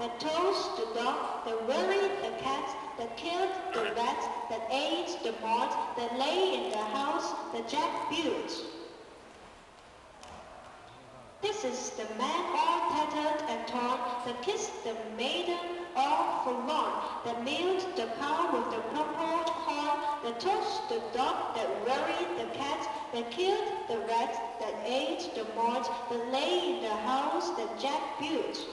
that toast the dog, that worried the cat, that killed the rat, that ate the moth, that lay in the house that Jack built. This is the man all tattered and torn, that kissed the maiden all forlorn, that milked the cow with the crumpled horn, that tossed the dog, that worried the cat, that killed the rat, that ate the moth, that lay in the house that Jack built.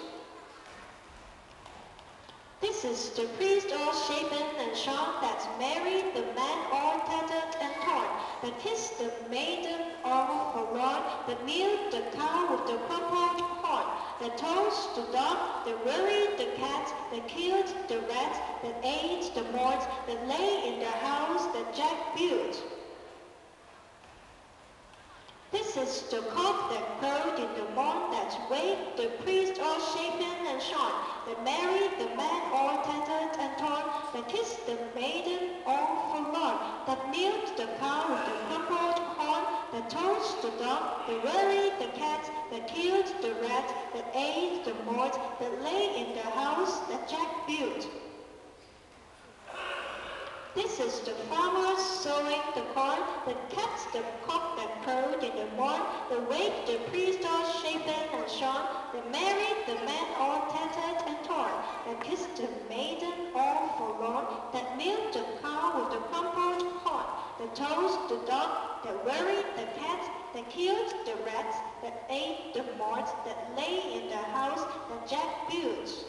This is the priest all shaven and shorn, that married the man all tattered and torn, that kissed the maiden all forlorn, that milked the cow with the crumpled horn, that tossed the dog, that worried the cat, that killed the rat, that ate the moth, that lay in the house that Jack built. This is the cock that crowed in the morn, that waked the priest all shaven and shorn, that married the man all tattered and torn, that kissed the maiden all forlorn, that milked the cow with the crumpled horn, that tossed the dog, that worried the cat, that killed the rat, that ate the moth, that lay in the house that Jack built. This is the farmer sowing the corn, that kept the cock that crowed in the morn, that waked the priest all shaven and shorn, that married the man all tattered and torn, that kissed the maiden all forlorn, that milked the cow with the crumpled horn, that tossed the dog, that worried the cat, that killed the rat, that ate the moth, that lay in the house that Jack built.